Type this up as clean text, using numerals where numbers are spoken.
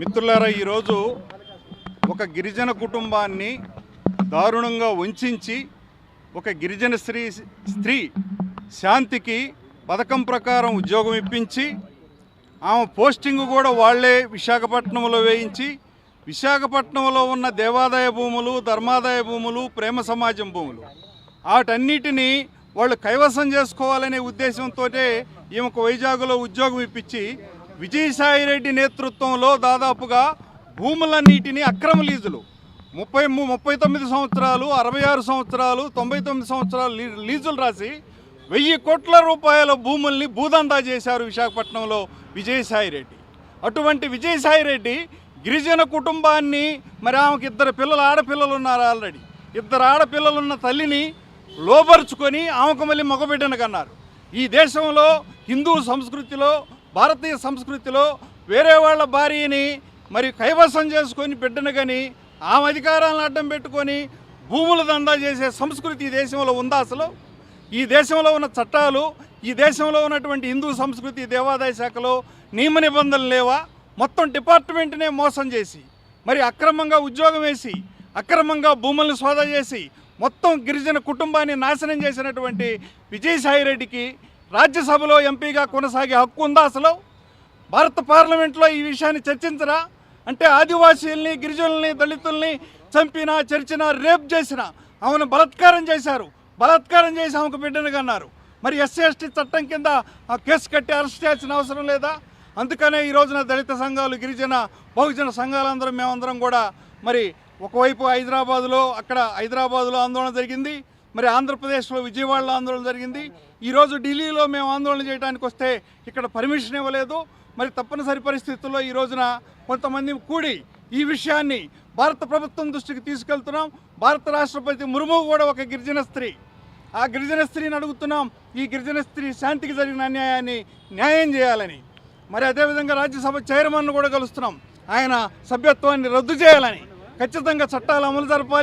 మిత్రులారా, ఈరోజు ఒక గిరిజన కుటుంబాన్ని దారుణంగా వంచి ఒక గిరిజన స్త్రీ శాంతికి పథకం ప్రకారం ఉద్యోగం ఇప్పించి ఆమె పోస్టింగ్ కూడా వాళ్లే విశాఖపట్నంలో వేయించి విశాఖపట్నంలో ఉన్న దేవాదాయ భూములు, ధర్మాదాయ భూములు, ప్రేమ సమాజం భూములు వాటన్నిటినీ వాళ్ళు కైవసం చేసుకోవాలనే ఉద్దేశంతో ఈమెకు వైజాగ్లో ఉద్యోగం ఇప్పించి విజయసాయిరెడ్డి నేతృత్వంలో దాదాపుగా భూములన్నిటినీ అక్రమ లీజులు 39 సంవత్సరాలు, 66 సంవత్సరాలు, 99 సంవత్సరాలు లీజులు రాసి 1000 కోట్ల రూపాయల భూముల్ని భూదందా చేశారు విశాఖపట్నంలో విజయసాయిరెడ్డి. అటువంటి విజయసాయిరెడ్డి గిరిజన కుటుంబాన్ని, మరి ఆమెకు 2 పిల్లలు, ఆడపిల్లలు ఉన్నారు. ఆల్రెడీ 2 ఆడపిల్లలున్న తల్లిని లోబరుచుకొని ఆమెకు మళ్ళీ మగబిడ్డను కన్నారు. ఈ దేశంలో హిందూ సంస్కృతిలో, భారతీయ సంస్కృతిలో వేరే వాళ్ళ భార్యని మరి కైవసం చేసుకొని బిడ్డను కానీ ఆమె అధికారాలను అడ్డం పెట్టుకొని భూముల దందా చేసే సంస్కృతి ఈ దేశంలో ఉందా? అసలు ఈ దేశంలో ఉన్న చట్టాలు, ఈ దేశంలో ఉన్నటువంటి హిందూ సంస్కృతి దేవాదాయ శాఖలో నియమ నిబంధనలు లేవా? మొత్తం డిపార్ట్మెంట్నే మోసం చేసి మరి అక్రమంగా ఉద్యోగం వేసి అక్రమంగా భూములను సోదా చేసి మొత్తం గిరిజన కుటుంబాన్ని నాశనం చేసినటువంటి విజయసాయిరెడ్డికి రాజ్యసభలో ఎంపీగా కొనసాగే హక్కు ఉందా? అసలు భారత పార్లమెంట్లో ఈ విషయాన్ని చర్చించరా? అంటే ఆదివాసీల్ని, గిరిజనుల్ని, దళితుల్ని చంపినా, చర్చినా, రేప్ చేసినా ఆమెను బలాత్కారం చేశారు. బలాత్కారం చేసి ఆమెకు బిడ్డను కన్నారు. మరి SC/ST చట్టం కింద ఆ కేసు కట్టి అరెస్ట్ చేయాల్సిన అవసరం లేదా? అందుకనే ఈ రోజున దళిత సంఘాలు, గిరిజన, బహుజన సంఘాలందరం మేమందరం కూడా మరి ఒకవైపు హైదరాబాదులో ఆందోళన జరిగింది, మరి ఆంధ్రప్రదేశ్లో విజయవాడలో ఆందోళన జరిగింది. ఈరోజు ఢిల్లీలో మేము ఆందోళన చేయడానికి వస్తే ఇక్కడ పర్మిషన్ ఇవ్వలేదు. మరి తప్పనిసరి పరిస్థితుల్లో ఈ రోజున కొంతమంది కూడి ఈ విషయాన్ని భారత ప్రభుత్వం దృష్టికి తీసుకెళ్తున్నాం. భారత రాష్ట్రపతి ముర్ము కూడా ఒక గిరిజన స్త్రీ, ఆ గిరిజన స్త్రీని అడుగుతున్నాం ఈ గిరిజన స్త్రీ శాంతికి జరిగిన అన్యాయాన్ని న్యాయం చేయాలని. మరి అదేవిధంగా రాజ్యసభ చైర్మన్ను కూడా కలుస్తున్నాం, ఆయన సభ్యత్వాన్ని రద్దు చేయాలని. ఖచ్చితంగా చట్టాలు అమలు జరపాలి.